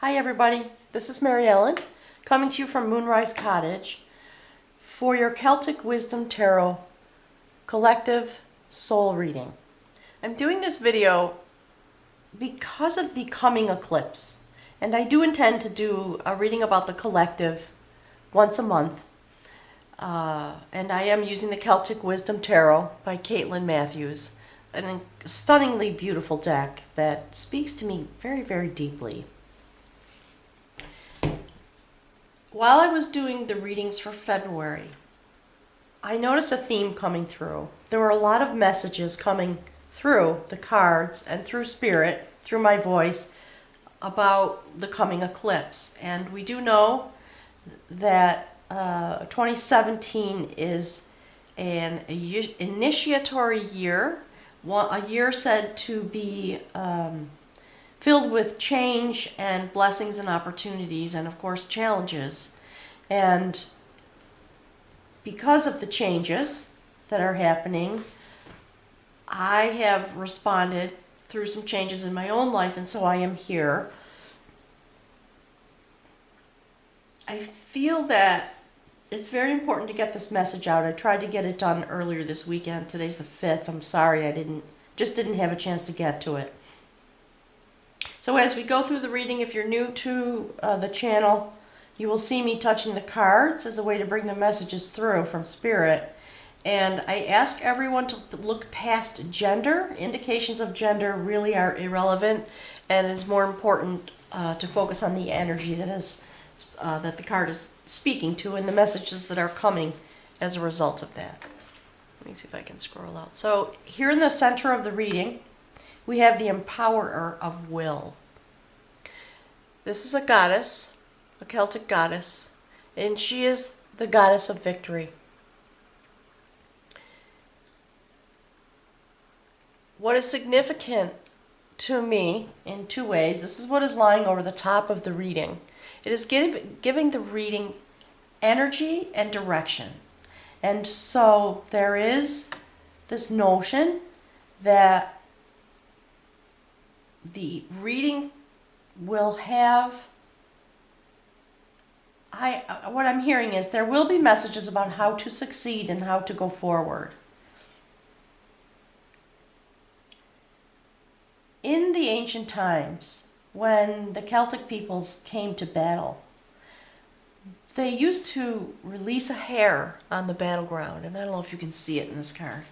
Hi everybody, this is Mary Ellen coming to you from Moonrise Cottage for your Celtic Wisdom Tarot Collective Soul Reading. I'm doing this video because of the coming eclipse, and I do intend to do a reading about the collective once a month, and I am using the Celtic Wisdom Tarot by Caitlin Matthews, a stunningly beautiful deck that speaks to me very, very deeply. While I was doing the readings for February, I noticed a theme coming through. There were a lot of messages coming through the cards and through spirit, through my voice, about the coming eclipse. And we do know that 2017 is an initiatory year, a year said to be filled with change and blessings and opportunities and, of course, challenges. And because of the changes that are happening, I have responded through some changes in my own life, and so I am here. I feel that it's very important to get this message out. I tried to get it done earlier this weekend. Today's the 5th. I'm sorry I didn't have a chance to get to it. So as we go through the reading, if you're new to the channel, you will see me touching the cards as a way to bring the messages through from Spirit. And I ask everyone to look past gender. Indications of gender really are irrelevant, and it's more important to focus on the energy that the card is speaking to and the messages that are coming as a result of that. Let me see if I can scroll out. So here in the center of the reading, we have the Empowerer of Will. This is a goddess, a Celtic goddess, and she is the goddess of victory. What is significant to me in two ways, this is what is lying over the top of the reading. It is giving the reading energy and direction. And so there is this notion that the reading will have, what I'm hearing is there will be messages about how to succeed and how to go forward. In the ancient times, when the Celtic peoples came to battle, they used to release a hare on the battleground, and I don't know if you can see it in this card.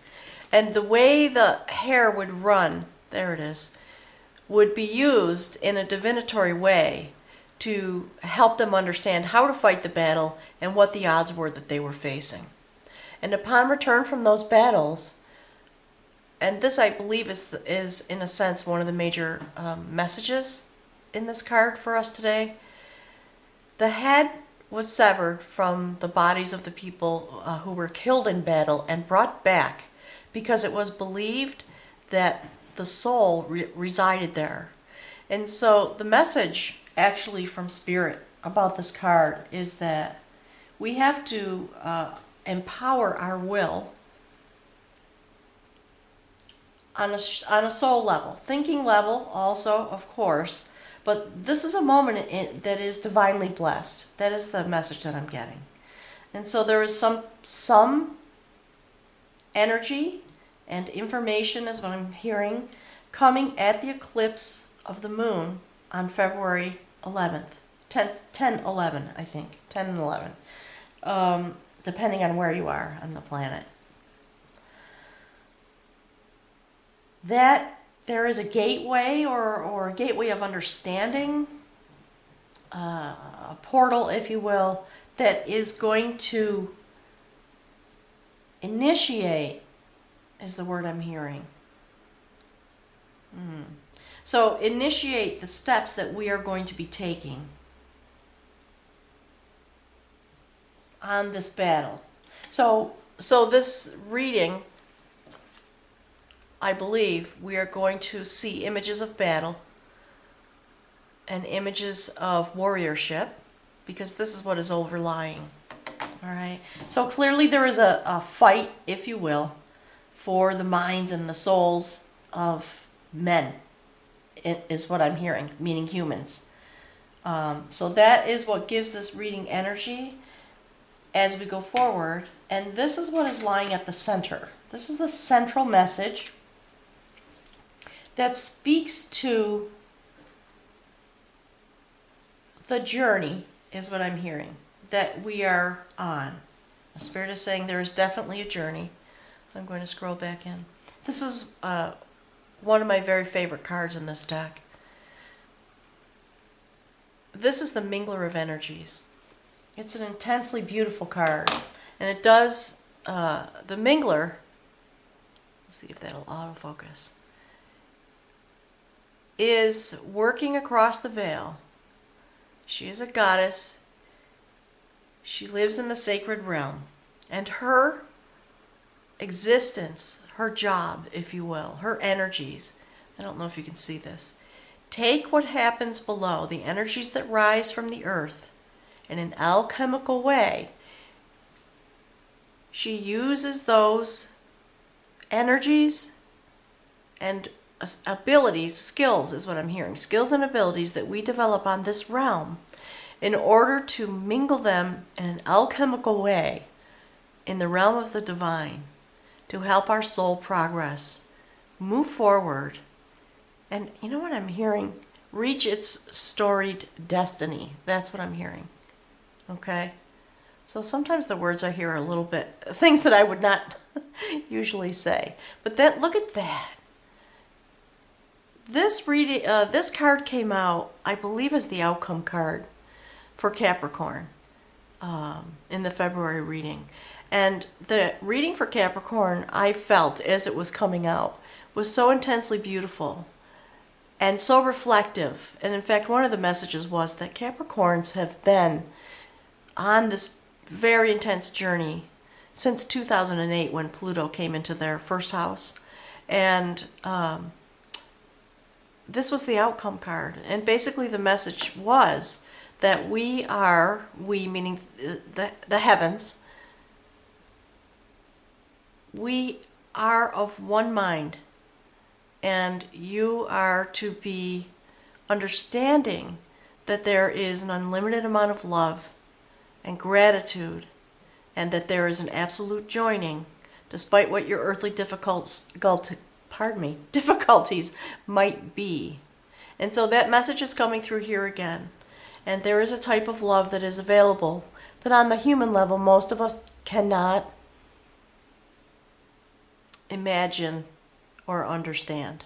And the way the hare would run, there it is, would be used in a divinatory way to help them understand how to fight the battle and what the odds were that they were facing. And upon return from those battles, and this I believe is in a sense one of the major messages in this card for us today, the head was severed from the bodies of the people who were killed in battle and brought back because it was believed that the soul resided there. And so the message actually from Spirit about this card is that we have to empower our will on a soul level, thinking level also, of course, but this is a moment that is divinely blessed. That is the message that I'm getting. And so there is some energy and information is what I'm hearing coming at the eclipse of the moon on February 11th. 10/11, I think. 10 and 11. Depending on where you are on the planet. That there is a gateway or a gateway of understanding, a portal, if you will, that is going to initiate is the word I'm hearing. So initiate the steps that we are going to be taking on this battle. So this reading, I believe we are going to see images of battle and images of warriorship, because this is what is overlying. All right. So clearly there is a fight, if you will, for the minds and the souls of men, is what I'm hearing, meaning humans. So that is what gives this reading energy as we go forward. And this is what is lying at the center. This is the central message that speaks to the journey, is what I'm hearing, that we are on. The Spirit is saying there is definitely a journey. I'm going to scroll back in. This is one of my very favorite cards in this deck. This is the Mingler of Energies. It's an intensely beautiful card. And it does, the Mingler, let's see if that'll autofocus, is working across the veil. She is a goddess. She lives in the sacred realm. And her existence, her job, if you will, her energies, I don't know if you can see this, take what happens below, the energies that rise from the earth, in an alchemical way. She uses those energies and abilities, skills is what I'm hearing, skills and abilities that we develop on this realm in order to mingle them in an alchemical way in the realm of the divine to help our soul progress, move forward, and you know what I'm hearing? Reach its storied destiny. That's what I'm hearing. Okay? So sometimes the words I hear are a little bit things that I would not usually say. But then look at that. This reading, this card came out, I believe, as the outcome card for Capricorn in the February reading. And the reading for Capricorn, I felt as it was coming out, was so intensely beautiful and so reflective. And in fact, one of the messages was that Capricorns have been on this very intense journey since 2008 when Pluto came into their first house. And this was the outcome card. And basically the message was that we meaning the heavens, we are of one mind. And you are to be understanding that there is an unlimited amount of love and gratitude, and that there is an absolute joining, despite what your earthly difficulties might be. And so that message is coming through here again. And there is a type of love that is available that on the human level most of us cannot imagine or understand.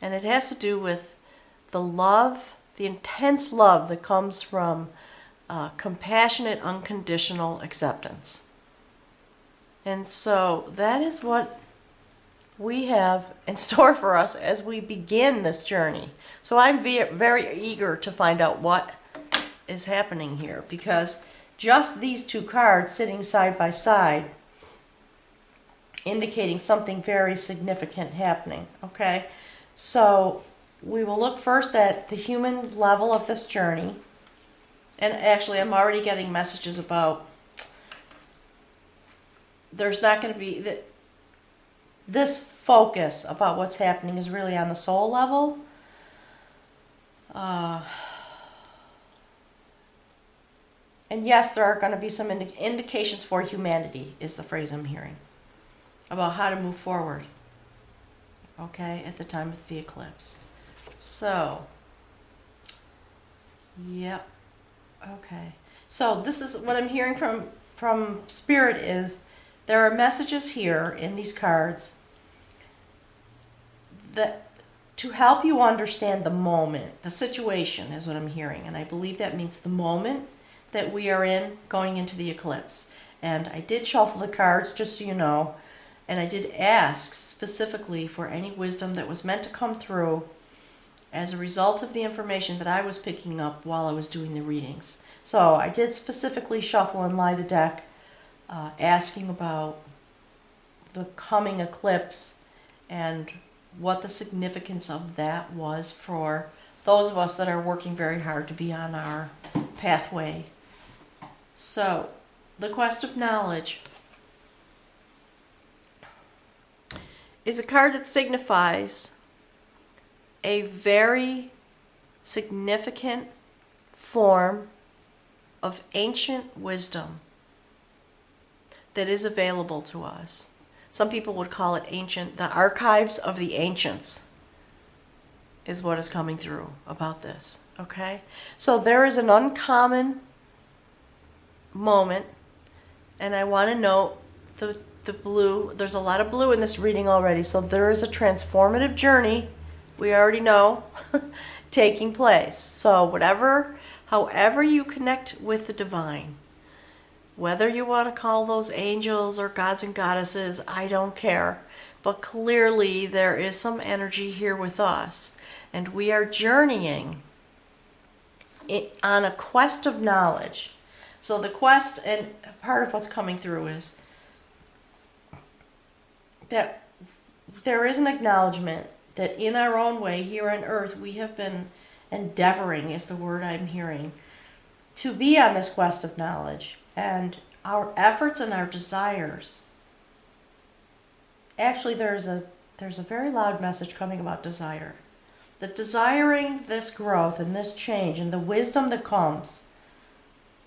And it has to do with the love, the intense love that comes from compassionate, unconditional acceptance. And so that is what we have in store for us as we begin this journey. So I'm very eager to find out what is happening here, because just these two cards sitting side by side indicating something very significant happening. Okay, so we will look first at the human level of this journey. And actually, I'm already getting messages about there's not going to be this focus about what's happening is really on the soul level. And yes, there are going to be some indications for humanity, is the phrase I'm hearing, about how to move forward, okay, at the time of the eclipse. So, yep, okay. So this is what I'm hearing from Spirit is there are messages here in these cards that to help you understand the moment, the situation is what I'm hearing. And I believe that means the moment that we are in going into the eclipse. And I did shuffle the cards, just so you know, and I did ask specifically for any wisdom that was meant to come through as a result of the information that I was picking up while I was doing the readings. So I did specifically shuffle and lie the deck, asking about the coming eclipse and what the significance of that was for those of us that are working very hard to be on our pathway. So, the quest of knowledge is a card that signifies a very significant form of ancient wisdom that is available to us. Some people would call it ancient. The archives of the ancients is what is coming through about this. Okay? So there is an uncommon moment, and I want to note the blue. There's a lot of blue in this reading already, so there is a transformative journey, we already know, taking place. So however you connect with the divine, whether you want to call those angels or gods and goddesses, I don't care. But clearly there is some energy here with us, and we are journeying on a quest of knowledge. So the quest, and part of what's coming through is that there is an acknowledgement that in our own way here on earth we have been endeavoring, is the word I'm hearing, to be on this quest of knowledge. And our efforts and our desires, actually there's a very loud message coming about desire. That desiring this growth and this change and the wisdom that comes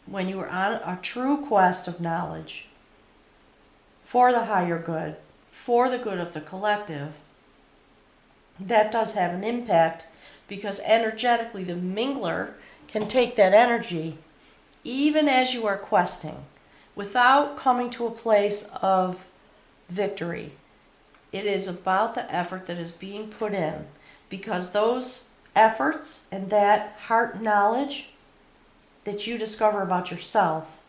when you are on a true quest of knowledge for the higher good, for the good of the collective, that does have an impact, because energetically the mingler can take that energy even as you are questing without coming to a place of victory. It is about the effort that is being put in, because those efforts and that heart knowledge that you discover about yourself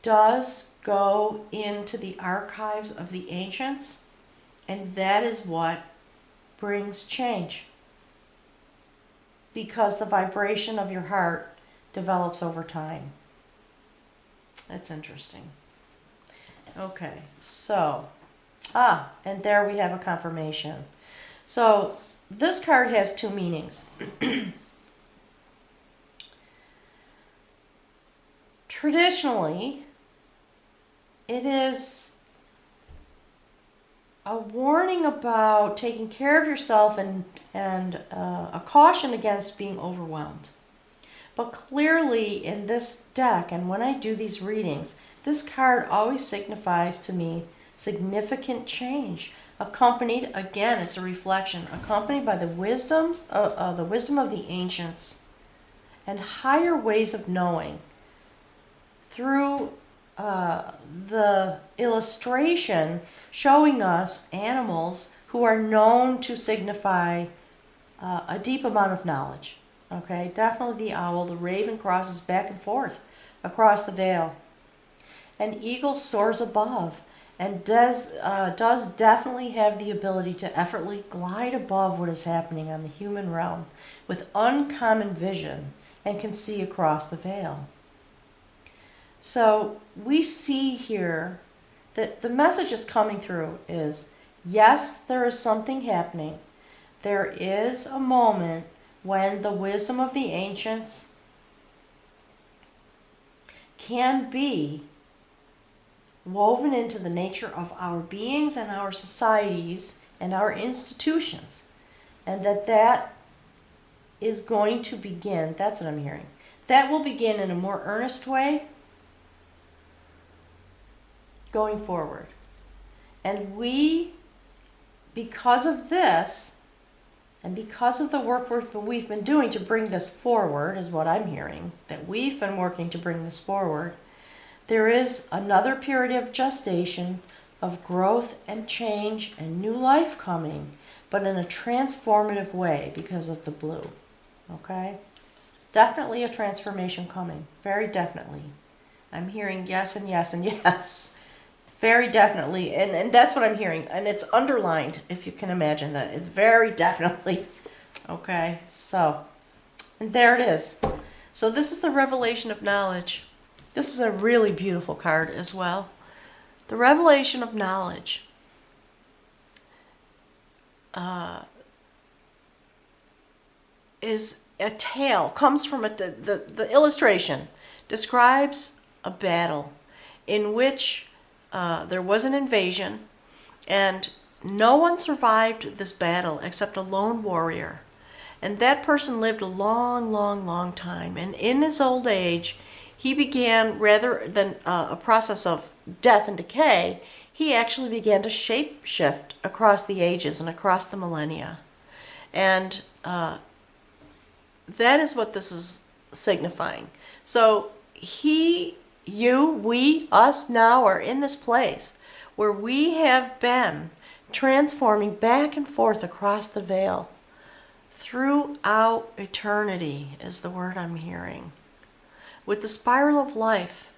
does go into the archives of the ancients, and that is what brings change, because the vibration of your heart develops over time. That's interesting. Okay, so, and there we have a confirmation. So this card has two meanings. Traditionally, it is a warning about taking care of yourself and a caution against being overwhelmed. But clearly in this deck, and when I do these readings, this card always signifies to me significant change, accompanied, again, it's a reflection, accompanied by the wisdom of the ancients and higher ways of knowing through the illustration showing us animals who are known to signify a deep amount of knowledge. Okay, definitely the owl. The raven crosses back and forth across the veil. An eagle soars above and does definitely have the ability to effortlessly glide above what is happening on the human realm with uncommon vision and can see across the veil. So we see here that the message is coming through is, yes, there is something happening. There is a moment when the wisdom of the ancients can be woven into the nature of our beings and our societies and our institutions. And that is going to begin, that's what I'm hearing, that will begin in a more earnest way going forward. And we, because of this, and because of the work we've been doing to bring this forward, is what I'm hearing, that we've been working to bring this forward, there is another period of gestation, of growth and change and new life coming, but in a transformative way because of the blue. Okay? Definitely a transformation coming. Very definitely. I'm hearing yes and yes and yes. Very definitely, and that's what I'm hearing, and it's underlined, if you can imagine that. It's very definitely. Okay, so, and there it is. So this is the revelation of knowledge. This is a really beautiful card as well. The revelation of knowledge is a tale, comes from the illustration, describes a battle in which there was an invasion, and no one survived this battle except a lone warrior. And that person lived a long, long, long time. And in his old age, he began, rather than a process of death and decay, he actually began to shape shift across the ages and across the millennia. And that is what this is signifying. So he, you, we, us now are in this place where we have been transforming back and forth across the veil. Throughout eternity is the word I'm hearing. With the spiral of life,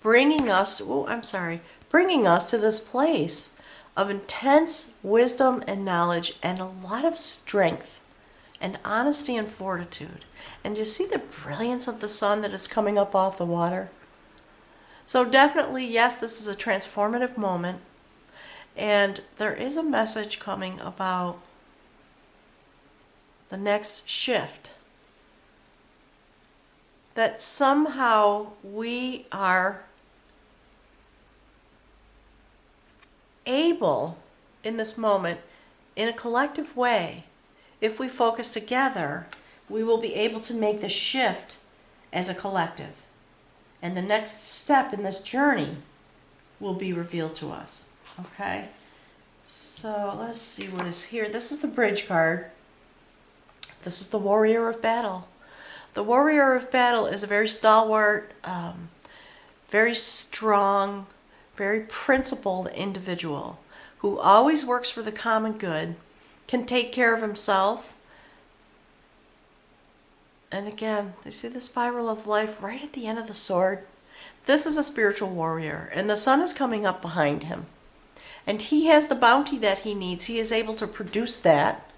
bringing us to this place of intense wisdom and knowledge and a lot of strength and honesty and fortitude. And you see the brilliance of the sun that is coming up off the water? So definitely, yes, this is a transformative moment. And there is a message coming about the next shift. That somehow we are able, in this moment, in a collective way, if we focus together, we will be able to make the shift as a collective. And the next step in this journey will be revealed to us. Okay? So let's see what is here. This is the bridge card. This is the Warrior of Battle. The Warrior of Battle is a very stalwart, very strong, very principled individual who always works for the common good, can take care of himself. And again, you see the spiral of life right at the end of the sword? This is a spiritual warrior, and the sun is coming up behind him. And he has the bounty that he needs. He is able to produce that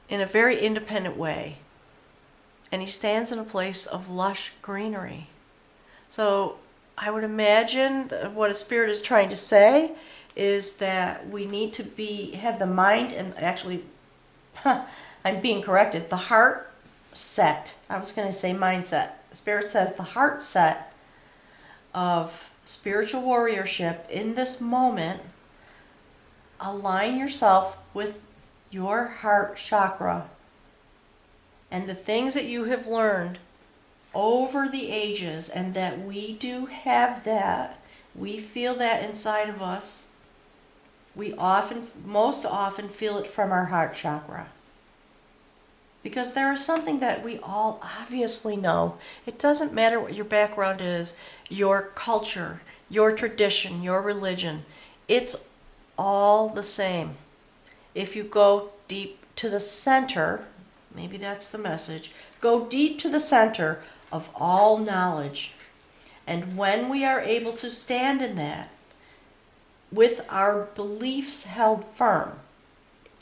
in a very independent way. And he stands in a place of lush greenery. So I would imagine that what a spirit is trying to say is that we need to have the mind, and actually, I'm being corrected, the heart set. I was going to say mindset. Spirit says the heart set of spiritual warriorship in this moment. Align yourself with your heart chakra and the things that you have learned over the ages, and that we do have that. We feel that inside of us. We most often feel it from our heart chakra. Because there is something that we all obviously know. It doesn't matter what your background is, your culture, your tradition, your religion. It's all the same. If you go deep to the center, maybe that's the message, go deep to the center of all knowledge. And when we are able to stand in that, with our beliefs held firm,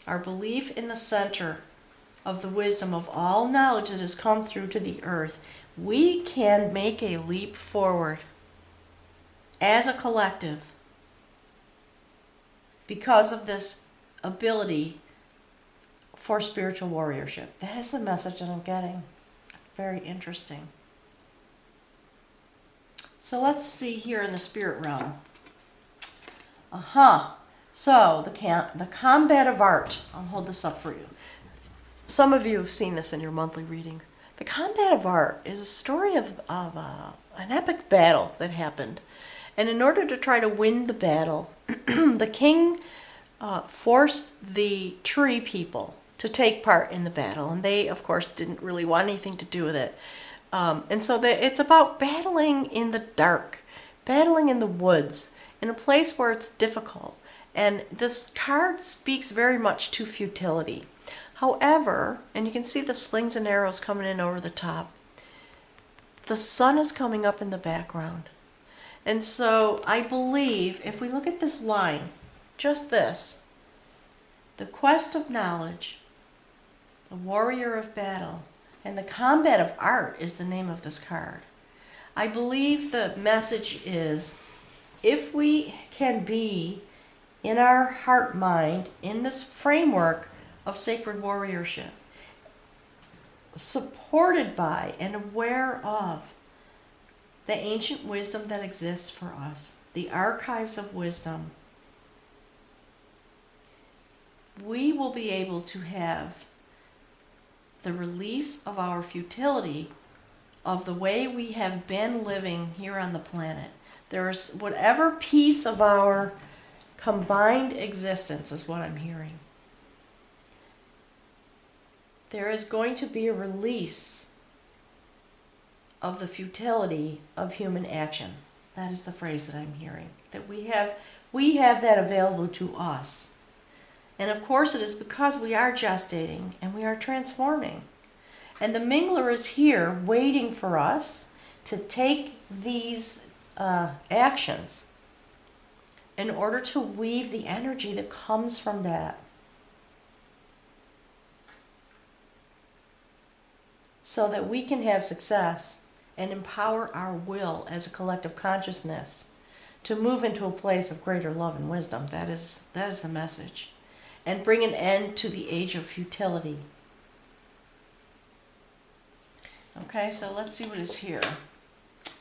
our belief in the center of the wisdom of all knowledge that has come through to the earth, we can make a leap forward as a collective because of this ability for spiritual warriorship. That is the message that I'm getting. Very interesting. So let's see here in the spirit realm. So the combat of art. I'll hold this up for you. Some of you have seen this in your monthly reading. The combat of art is a story of an epic battle that happened. And in order to try to win the battle, the king forced the tree people to take part in the battle. And they, of course, didn't really want anything to do with it. And so it's about battling in the dark, battling in the woods, in a place where it's difficult. And this card speaks very much to futility. However, and you can see the slings and arrows coming in over the top, the sun is coming up in the background. And so I believe if we look at this line, just this, the quest of knowledge, the warrior of battle, and the combat of art is the name of this card. I believe the message is, if we can be in our heart mind, in this framework of sacred warriorship, supported by and aware of the ancient wisdom that exists for us, the archives of wisdom, we will be able to have the release of our futility of the way we have been living here on the planet. There's whatever piece of our combined existence is what I'm hearing. There is going to be a release of the futility of human action. That is the phrase that I'm hearing. That we have that available to us. And of course it is because we are gestating and we are transforming. And the mingler is here waiting for us to take these actions in order to weave the energy that comes from that. So that we can have success and empower our will as a collective consciousness to move into a place of greater love and wisdom. That is the message. And bring an end to the age of futility. Okay, so let's see what is here.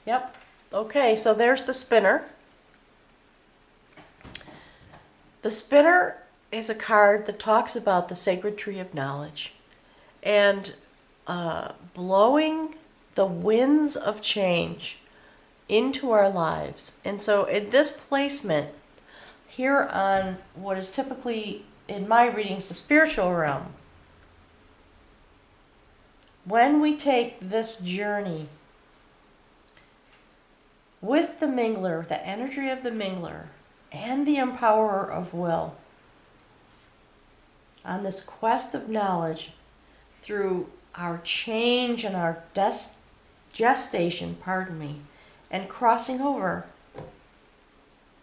Yep. Okay, so there's the spinner. The spinner is a card that talks about the sacred tree of knowledge and blowing the winds of change into our lives. And so in this placement here on what is typically in my readings the spiritual realm, when we take this journey with the mingler, the energy of the mingler, and the empowerer of will, on this quest of knowledge through our change and our gestation, and crossing over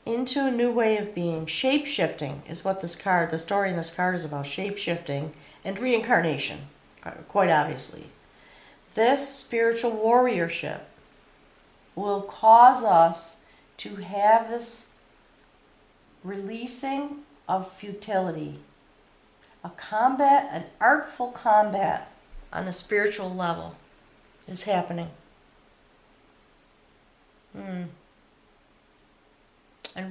into a new way of being. Shape-shifting is what the story in this card is about, shape-shifting and reincarnation, quite obviously. This spiritual warriorship will cause us to have this releasing of futility, a combat, an artful combat on a spiritual level is happening. And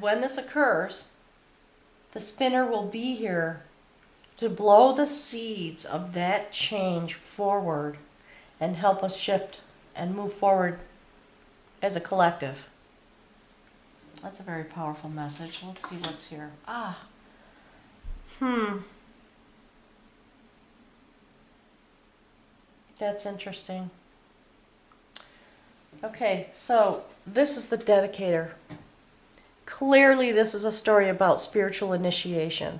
when this occurs, the spinner will be here to blow the seeds of that change forward and help us shift and move forward as a collective. That's a very powerful message. Let's see what's here. That's interesting. Okay, so this is the dedicator. Clearly this is a story about spiritual initiation.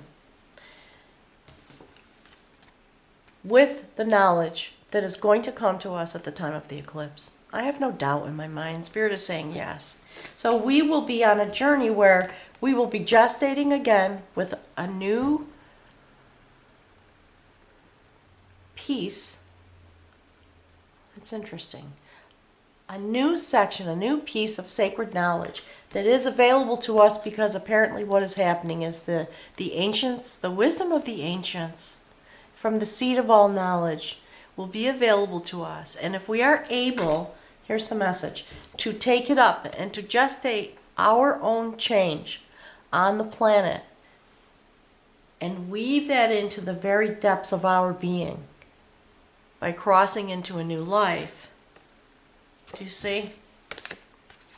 With the knowledge that is going to come to us at the time of the eclipse. I have no doubt in my mind. Spirit is saying yes. So we will be on a journey where we will be gestating again with a new piece. It's interesting. A new section, a new piece of sacred knowledge that is available to us because apparently what is happening is the ancients, the wisdom of the ancients from the seed of all knowledge will be available to us. And if we are able, here's the message, to take it up and to gestate our own change on the planet and weave that into the very depths of our being by crossing into a new life. Do you see?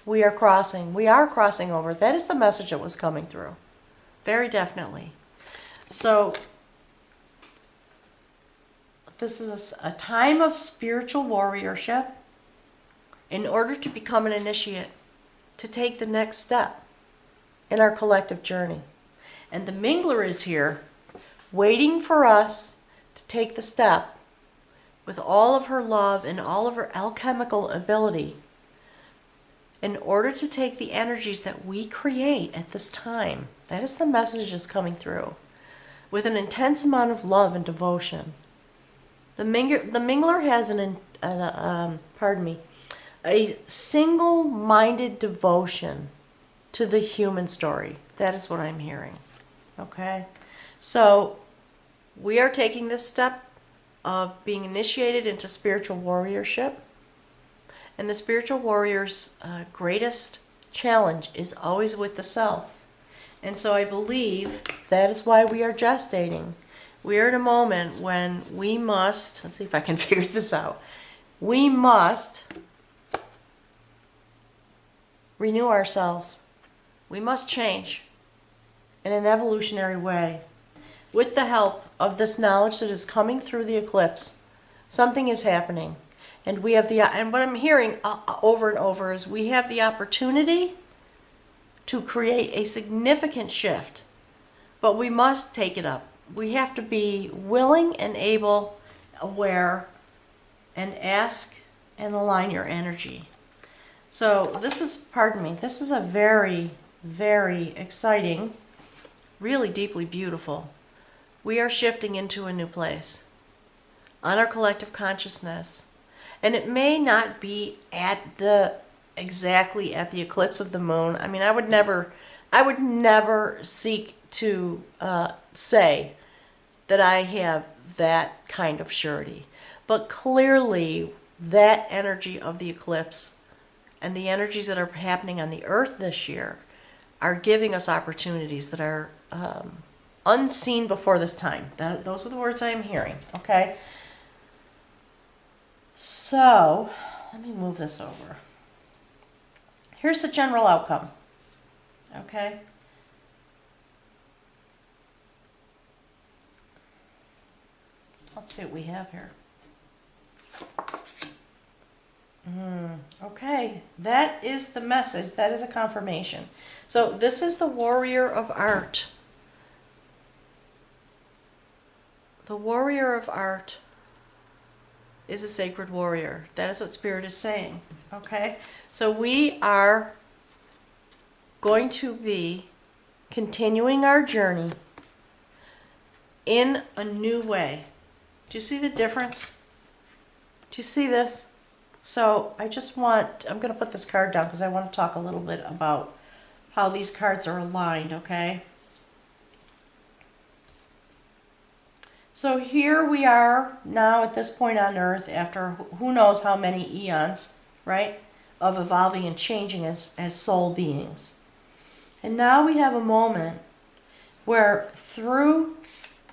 We are crossing over. That is the message that was coming through. Very definitely. So this is a time of spiritual warriorship in order to become an initiate, to take the next step in our collective journey. And the mingler is here waiting for us to take the step with all of her love and all of her alchemical ability in order to take the energies that we create at this time. That is the message that's coming through. With an intense amount of love and devotion. The mingler has a single-minded devotion to the human story. That is what I'm hearing. Okay? So, we are taking this step of being initiated into spiritual warriorship. And the spiritual warrior's greatest challenge is always with the self. And so I believe that is why we are gestating. We are in a moment when we must, let's see if I can figure this out. We must renew ourselves. We must change in an evolutionary way. With the help of this knowledge that is coming through the eclipse, something is happening. And we have and what I'm hearing over and over is we have the opportunity to create a significant shift. But we must take it up. We have to be willing and able, aware, and ask and align your energy. So this is, pardon me, this is a very, very exciting, really deeply beautiful. We are shifting into a new place on our collective consciousness. And it may not be exactly at the eclipse of the moon. I mean, I would never seek to say that I have that kind of surety. But clearly, that energy of the eclipse and the energies that are happening on the earth this year are giving us opportunities that are unseen before this time. Those are the words I am hearing, okay? So, let me move this over. Here's the general outcome, okay? Let's see what we have here. Okay, that is the message. That is a confirmation. So this is the warrior of art. The warrior of art is a sacred warrior. That is what Spirit is saying. Okay? So we are going to be continuing our journey in a new way. Do you see the difference? Do you see this? So I'm going to put this card down because I want to talk a little bit about how these cards are aligned, okay? So here we are now at this point on Earth after who knows how many eons, right, of evolving and changing as soul beings. And now we have a moment where through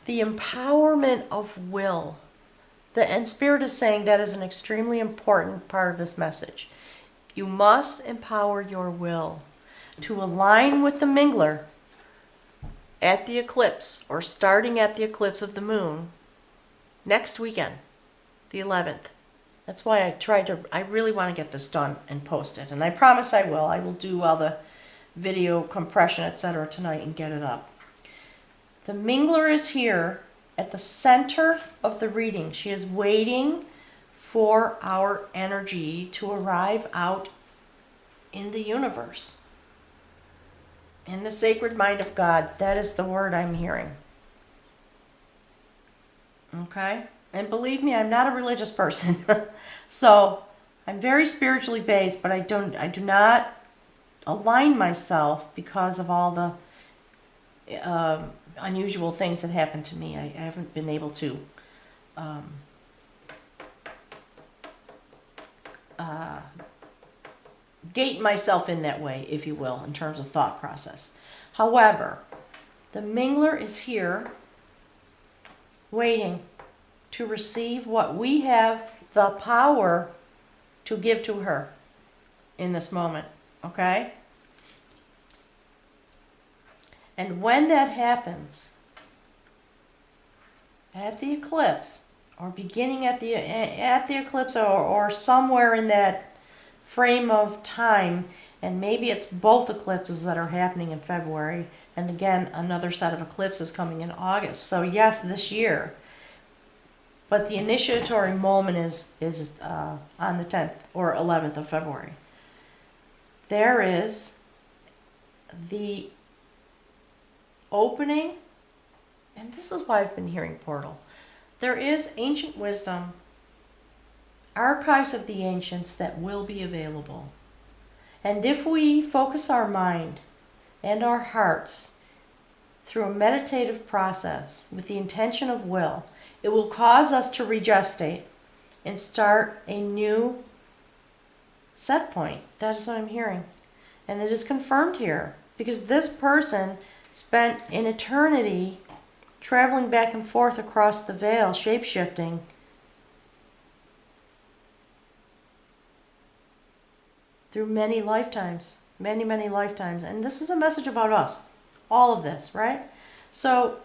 the empowerment of will, and Spirit is saying that is an extremely important part of this message. You must empower your will to align with the mingler at the eclipse, or starting at the eclipse of the moon next weekend, the 11th. That's why I really want to get this done and posted. And I promise I will. I will do all the video compression, etc. tonight and get it up. The mingler is here at the center of the reading. She is waiting for our energy to arrive out in the universe. In the sacred mind of God. That is the word I'm hearing. Okay? And believe me, I'm not a religious person. So I'm very spiritually based, but I do not align myself because of all the unusual things that happen to me. I haven't been able to gate myself in that way, if you will, in terms of thought process. However, the mingler is here waiting to receive what we have the power to give to her in this moment, okay? And when that happens, at the eclipse, or beginning at the eclipse, or somewhere in that frame of time, and maybe it's both eclipses that are happening in February, and again, another set of eclipses coming in August. So yes, this year. But the initiatory moment is on the 10th or 11th of February. There is the opening, and this is why I've been hearing portal. There is ancient wisdom, archives of the ancients that will be available. And if we focus our mind and our hearts through a meditative process with the intention of will, it will cause us to regestate and start a new set point. That is what I'm hearing. And it is confirmed here because this person spent an eternity traveling back and forth across the veil, shape-shifting. Through many lifetimes, many lifetimes. And this is a message about us, all of this, right? So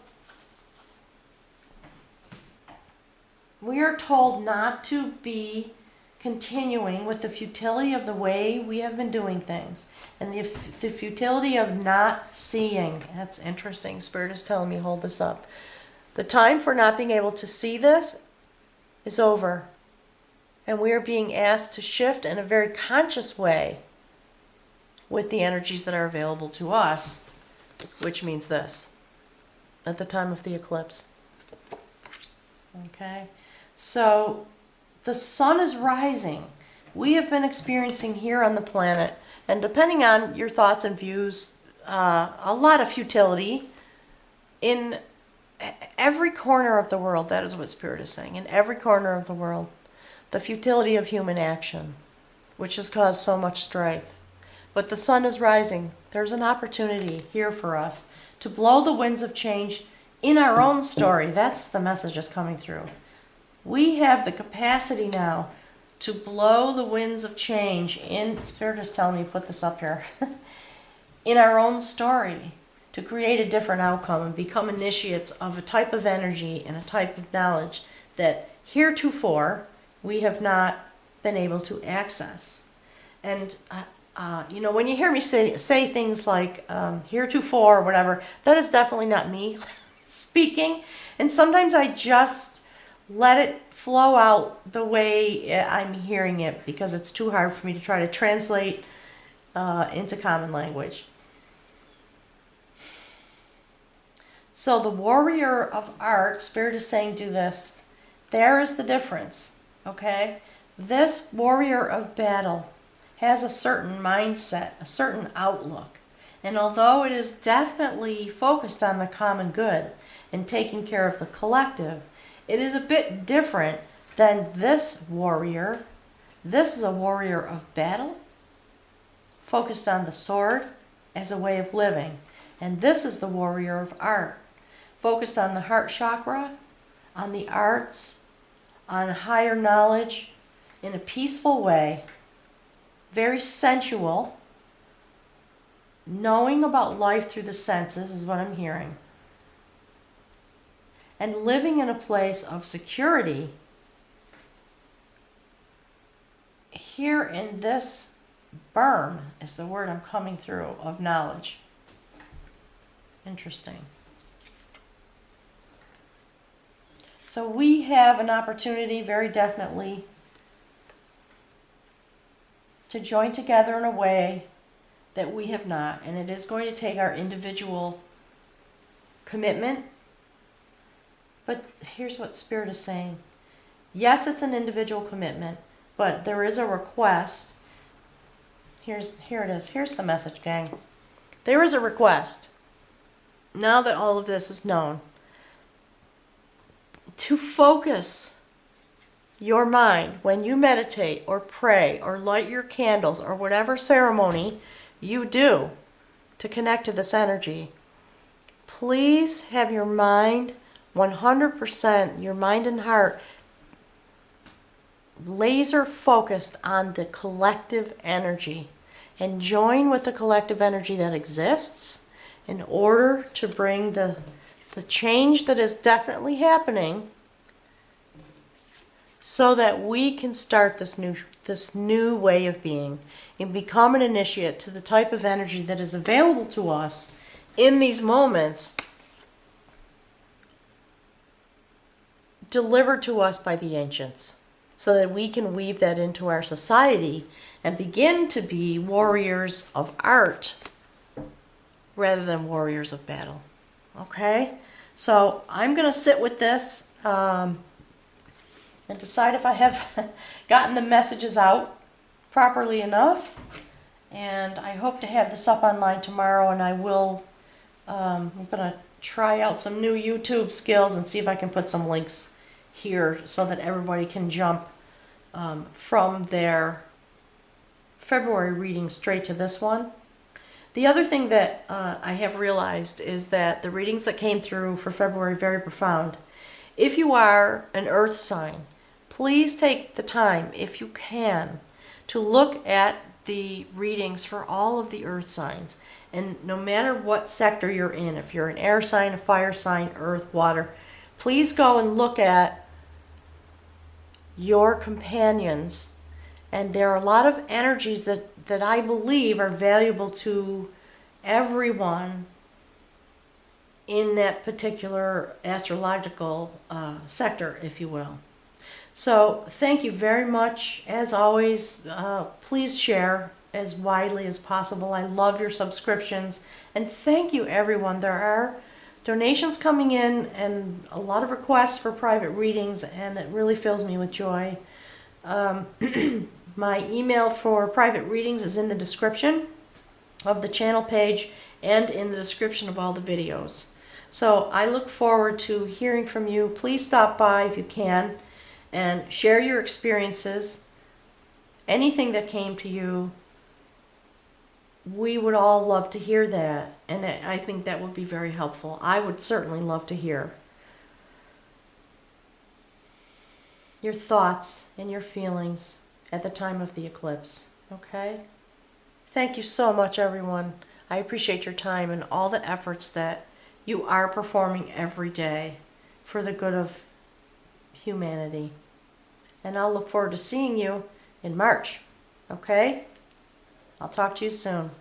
we are told not to be continuing with the futility of the way we have been doing things and the futility of not seeing. That's interesting. Spirit is telling me hold this up. The time for not being able to see this is over. And we are being asked to shift in a very conscious way with the energies that are available to us, which means this, at the time of the eclipse. Okay? So the sun is rising. We have been experiencing here on the planet, and depending on your thoughts and views, a lot of futility in every corner of the world. That is what Spirit is saying. In every corner of the world. The futility of human action, which has caused so much strife. But the sun is rising. There's an opportunity here for us to blow the winds of change in our own story. That's the message that's coming through. We have the capacity now to blow the winds of change in, Spirit is telling me put this up here, in our own story, to create a different outcome and become initiates of a type of energy and a type of knowledge that heretofore we have not been able to access. And, when you hear me say things like heretofore or whatever, that is definitely not me speaking. And sometimes I just let it flow out the way I'm hearing it because it's too hard for me to try to translate into common language. So the warrior of art, Spirit is saying do this. There is the difference. Okay, this warrior of battle has a certain mindset, a certain outlook. And although it is definitely focused on the common good and taking care of the collective, it is a bit different than this warrior. This is a warrior of battle, focused on the sword as a way of living. And this is the warrior of art, focused on the heart chakra, on the arts, on higher knowledge in a peaceful way, very sensual, knowing about life through the senses is what I'm hearing, and living in a place of security here in this berm is the word I'm coming through of knowledge. Interesting. So we have an opportunity, very definitely, to join together in a way that we have not. And it is going to take our individual commitment. But here's what Spirit is saying. Yes, it's an individual commitment, but there is a request. Here it is. Here's the message, gang. There is a request, now that all of this is known, to focus your mind when you meditate or pray or light your candles or whatever ceremony you do to connect to this energy. Please have your mind 100%, your mind and heart, laser focused on the collective energy and join with the collective energy that exists in order to bring the change that is definitely happening so that we can start this new way of being and become an initiate to the type of energy that is available to us in these moments, delivered to us by the ancients, so that we can weave that into our society and begin to be warriors of art rather than warriors of battle. Okay? So I'm going to sit with this and decide if I have gotten the messages out properly enough. And I hope to have this up online tomorrow, and I will, I'm going to try out some new YouTube skills and see if I can put some links here so that everybody can jump from their February reading straight to this one. The other thing that I have realized is that the readings that came through for February are very profound. If you are an earth sign, please take the time, if you can, to look at the readings for all of the earth signs. And no matter what sector you're in, if you're an air sign, a fire sign, earth, water, please go and look at your companions. And there are a lot of energies that I believe are valuable to everyone in that particular astrological sector, if you will. So thank you very much. As always, please share as widely as possible. I love your subscriptions. And thank you, everyone. There are donations coming in and a lot of requests for private readings, and it really fills me with joy. My email for private readings is in the description of the channel page and in the description of all the videos. So I look forward to hearing from you. Please stop by if you can and share your experiences, anything that came to you. We would all love to hear that, and I think that would be very helpful. I would certainly love to hear your thoughts and your feelings at the time of the eclipse, okay? Thank you so much, everyone. I appreciate your time and all the efforts that you are performing every day for the good of humanity. And I'll look forward to seeing you in March, okay? I'll talk to you soon.